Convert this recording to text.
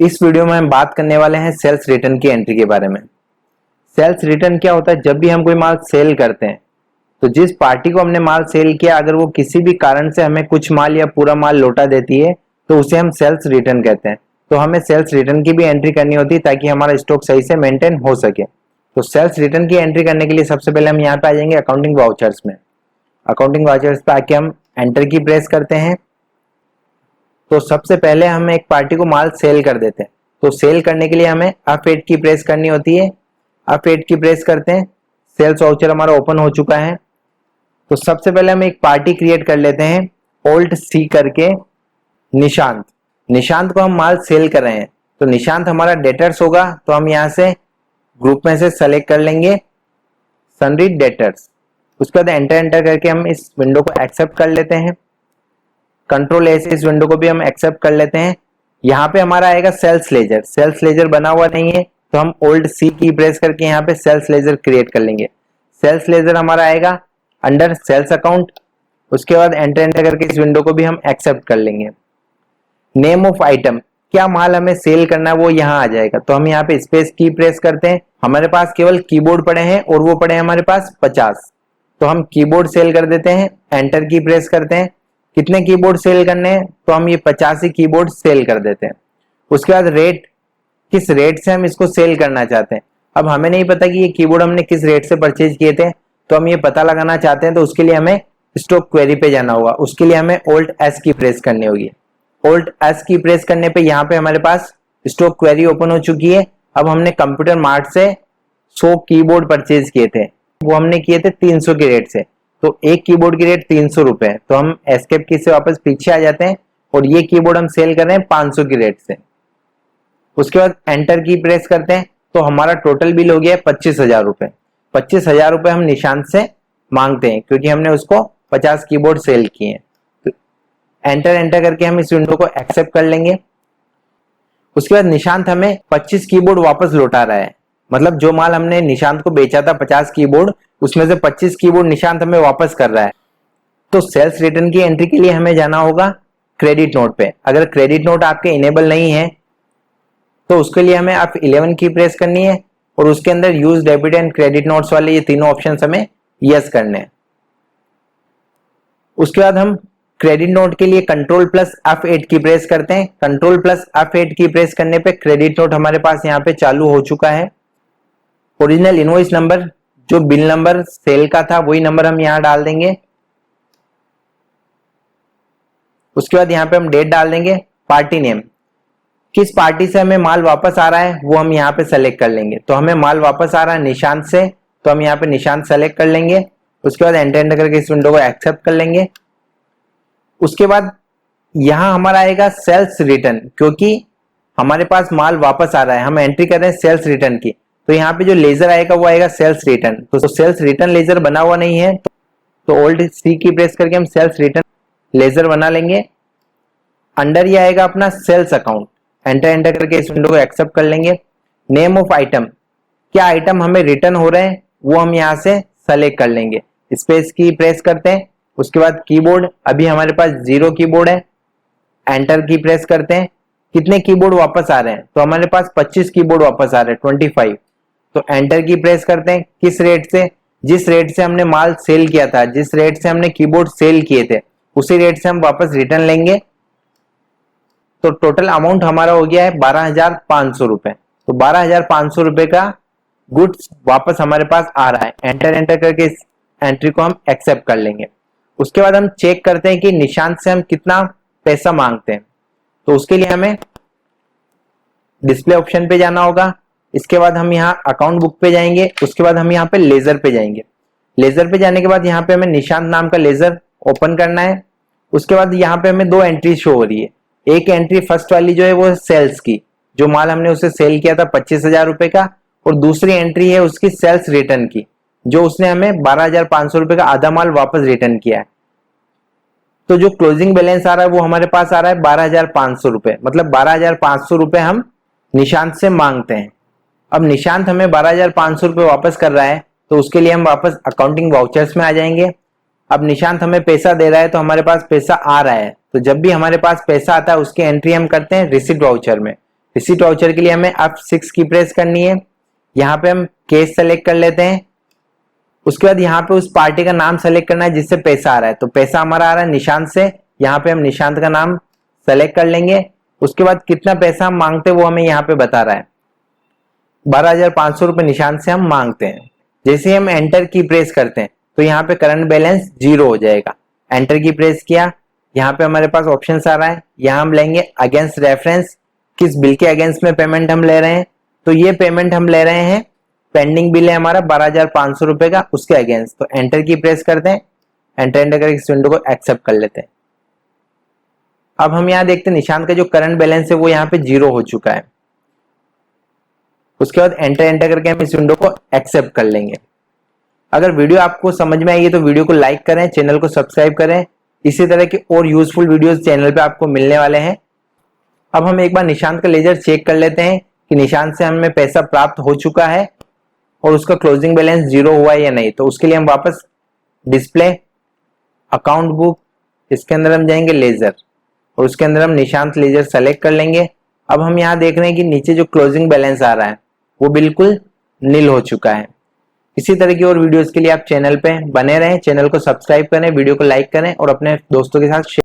इस वीडियो में हम बात करने वाले हैं सेल्स रिटर्न की एंट्री के बारे में। सेल्स रिटर्न क्या होता है? जब भी हम कोई माल सेल करते हैं तो जिस पार्टी को हमने माल सेल किया, अगर वो किसी भी कारण से हमें कुछ माल या पूरा माल लौटा देती है तो उसे हम सेल्स रिटर्न कहते हैं। तो हमें सेल्स रिटर्न की भी एंट्री करनी होती है ताकि हमारा स्टॉक सही से मेंटेन हो सके। तो सेल्स रिटर्न की एंट्री करने के लिए सबसे पहले हम यहाँ पे आ जाएंगे अकाउंटिंग वाउचर्स में। अकाउंटिंग वाउचर्स पे आके हम एंटर की प्रेस करते हैं। तो सबसे पहले हम एक पार्टी को माल सेल कर देते हैं। तो सेल करने के लिए हमें F8 की प्रेस करनी होती है। F8 की प्रेस करते हैं, सेल्स वाउचर हमारा ओपन हो चुका है। तो सबसे पहले हम एक पार्टी क्रिएट कर लेते हैं, Alt C करके निशांत। निशांत को हम माल सेल कर रहे हैं तो निशांत हमारा डेटर्स होगा। तो हम यहाँ से ग्रुप में से सेलेक्ट कर लेंगे सनरीड डेटर्स। उसके बाद एंटर करके हम इस विंडो को एक्सेप्ट कर लेते हैं। कंट्रोल ए से इस विंडो को भी हम एक्सेप्ट कर लेते हैं। यहाँ पे हमारा आएगा सेल्स लेजर। सेल्स लेजर बना हुआ नहीं है तो हम Alt C की प्रेस करके यहाँ पे सेल्स लेजर क्रिएट कर लेंगे। सेल्स लेजर हमारा आएगा अंडर सेल्स अकाउंट। उसके बाद एंटर करके इस विंडो को भी हम एक्सेप्ट कर लेंगे। नेम ऑफ आइटम, क्या माल हमें सेल करना है वो यहाँ आ जाएगा। तो हम यहाँ पे स्पेस की प्रेस करते हैं। हमारे पास केवल कीबोर्ड पड़े हैं और वो पड़े हैं हमारे पास 50। तो हम कीबोर्ड सेल कर देते हैं, एंटर की प्रेस करते हैं। कितने कीबोर्ड सेल करने हैं? तो हम ये 50 ही कीबोर्ड सेल कर देते हैं। उसके बाद रेट, किस रेट से हम इसको सेल करना चाहते हैं। अब हमें नहीं पता कि ये कीबोर्ड हमने किस रेट से परचेज किए थे, तो हम ये पता लगाना चाहते हैं। तो उसके लिए हमें स्टॉक क्वेरी पे जाना होगा। उसके लिए हमें Alt S की प्रेस करनी होगी। Alt S की प्रेस करने पे यहाँ पे हमारे पास स्टॉक क्वेरी ओपन हो चुकी है। अब हमने कंप्यूटर मार्ट से 100 कीबोर्ड परचेज किए थे, वो हमने किए थे 300 के रेट से। तो एक कीबोर्ड की रेट 300 रुपए है। तो हम एस्केप की से वापस पीछे आ जाते हैं और ये कीबोर्ड हम सेल कर रहे हैं 500 की रेट से। उसके बाद एंटर की प्रेस करते हैं तो हमारा टोटल बिल हो गया 25,000 रुपए। 25,000 रुपए हम निशांत से मांगते हैं क्योंकि हमने उसको 50 कीबोर्ड सेल किए हैं। तो एंटर करके हम इस विंडो को एक्सेप्ट कर लेंगे। उसके बाद निशांत हमें 25 कीबोर्ड वापस लौटा रहा है। मतलब जो माल हमने निशांत को बेचा था 50 कीबोर्ड, उसमें से 25 कीबोर्ड निशांत हमें वापस कर रहा है। तो सेल्स रिटर्न की एंट्री के लिए हमें जाना होगा क्रेडिट नोट पे। अगर क्रेडिट नोट आपके इनेबल नहीं है तो उसके लिए हमें F11 की प्रेस करनी है और उसके अंदर use debit and credit notes वाले ये तीनों ऑप्शन हमें यस करने हैं। उसके बाद हम क्रेडिट नोट के लिए Ctrl+F8 की प्रेस करते हैं। Ctrl+F8 की प्रेस करने पे क्रेडिट नोट हमारे पास यहाँ पे चालू हो चुका है। ओरिजिनल इनवॉइस नंबर, जो बिल नंबर सेल का था वही नंबर हम यहाँ डाल देंगे। उसके बाद यहाँ पे हम डेट डाल देंगे। पार्टी नेम, किस पार्टी से हमें माल वापस आ रहा है वो हम यहाँ पे सेलेक्ट कर लेंगे। तो हमें माल वापस आ रहा है निशांत से, तो हम यहाँ पे निशांत सेलेक्ट कर लेंगे। उसके बाद एंटर करके इस विंडो को एक्सेप्ट कर लेंगे। उसके बाद यहाँ हमारा आएगा सेल्स रिटर्न, क्योंकि हमारे पास माल वापस आ रहा है, हम एंट्री कर रहे हैं सेल्स रिटर्न की। तो यहाँ पे जो लेजर आएगा वो आएगा सेल्स रिटर्न। तो सेल्स रिटर्न लेजर बना हुआ नहीं है तो Alt C की प्रेस करके हम सेल्स रिटर्न लेजर बना लेंगे। अंडर ही आएगा अपना सेल्स अकाउंट। एंटर करके इस विंडो को एक्सेप्ट कर लेंगे। नेम ऑफ आइटम, क्या आइटम हमें रिटर्न हो रहे हैं वो हम यहाँ से सेलेक्ट कर लेंगे। स्पेस की प्रेस करते हैं। उसके बाद कीबोर्ड, अभी हमारे पास 0 कीबोर्ड है। एंटर की प्रेस करते हैं। कितने कीबोर्ड वापस आ रहे हैं? तो हमारे पास 25 कीबोर्ड वापस आ रहे हैं, 25। तो एंटर की प्रेस करते हैं। किस रेट से? जिस रेट से हमने माल सेल किया था, जिस रेट से हमने कीबोर्ड सेल किए थे उसी रेट से हम वापस रिटर्न लेंगे। तो टोटल अमाउंट हमारा हो गया है 12,500 रुपए। तो 12,500 रुपए का गुड्स वापस हमारे पास आ रहा है। एंटर करके इस एंट्री को हम एक्सेप्ट कर लेंगे। उसके बाद हम चेक करते हैं कि निशांत से हम कितना पैसा मांगते हैं। तो उसके लिए हमें डिस्प्ले ऑप्शन पे जाना होगा। इसके बाद हम यहाँ अकाउंट बुक पे जाएंगे। उसके बाद हम यहाँ पे लेजर पे जाएंगे। लेजर पे जाने के बाद यहाँ पे हमें निशांत नाम का लेजर ओपन करना है। उसके बाद यहाँ पे हमें 2 एंट्री शो हो रही है। एक एंट्री फर्स्ट वाली जो है वो सेल्स की, जो माल हमने उसे सेल किया था 25,000 रुपए का, और दूसरी एंट्री है उसकी सेल्स रिटर्न की, जो उसने हमें 12,500 रुपए का आधा माल वापस रिटर्न किया है। तो जो क्लोजिंग बैलेंस आ रहा है वो हमारे पास आ रहा है 12,500 रुपए। मतलब 12,500 रुपए हम निशांत से मांगते हैं। अब निशांत हमें 12,500 रुपए वापस कर रहा है तो उसके लिए हम वापस अकाउंटिंग वाउचर्स में आ जाएंगे। अब निशांत हमें पैसा दे रहा है तो हमारे पास पैसा आ रहा है। तो जब भी हमारे पास पैसा आता है उसकी एंट्री हम करते हैं रिसीट वाउचर में। रिसीट वाउचर के लिए हमें F6 की प्रेस करनी है। यहाँ पे हम केस सेलेक्ट कर लेते हैं। उसके बाद यहाँ पे उस पार्टी का नाम सेलेक्ट करना है जिससे पैसा आ रहा है। तो पैसा हमारा आ रहा है निशांत से, यहाँ पे हम निशांत का नाम सेलेक्ट कर लेंगे। उसके बाद कितना पैसा हम मांगते हैं वो हमें यहाँ पे बता रहा है, 12,500 रुपए निशांत से हम मांगते हैं। जैसे ही हम एंटर की प्रेस करते हैं तो यहाँ पे करंट बैलेंस 0 हो जाएगा। एंटर की प्रेस किया, यहाँ पे हमारे पास ऑप्शन आ रहा है, यहाँ हम लेंगे अगेंस्ट रेफरेंस, किस बिल के अगेंस्ट में पेमेंट हम ले रहे हैं। तो ये पेमेंट हम ले रहे हैं, पेंडिंग बिल है हमारा 12,500 रुपए का, उसके अगेंस्ट। तो एंटर की प्रेस करते हैं, एंटर करके इस विंडो को एक्सेप्ट कर लेते हैं। अब हम यहाँ देखते हैं निशांत का जो करंट बैलेंस है वो यहाँ पे 0 हो चुका है। उसके बाद एंटर करके हम इस विंडो को एक्सेप्ट कर लेंगे। अगर वीडियो आपको समझ में आई है तो वीडियो को लाइक करें, चैनल को सब्सक्राइब करें। इसी तरह के और यूजफुल वीडियोस चैनल पे आपको मिलने वाले हैं। अब हम एक बार निशांत का लेजर चेक कर लेते हैं कि निशांत से हमें पैसा प्राप्त हो चुका है और उसका क्लोजिंग बैलेंस 0 हुआ है या नहीं। तो उसके लिए हम वापस डिस्प्ले, अकाउंट बुक, इसके अंदर हम जाएंगे लेजर और उसके अंदर हम निशांत लेजर सेलेक्ट कर लेंगे। अब हम यहाँ देख रहे हैं कि नीचे जो क्लोजिंग बैलेंस आ रहा है वो बिल्कुल नील हो चुका है। इसी तरह की और वीडियोस के लिए आप चैनल पे बने रहें, चैनल को सब्सक्राइब करें, वीडियो को लाइक करें और अपने दोस्तों के साथ शेयर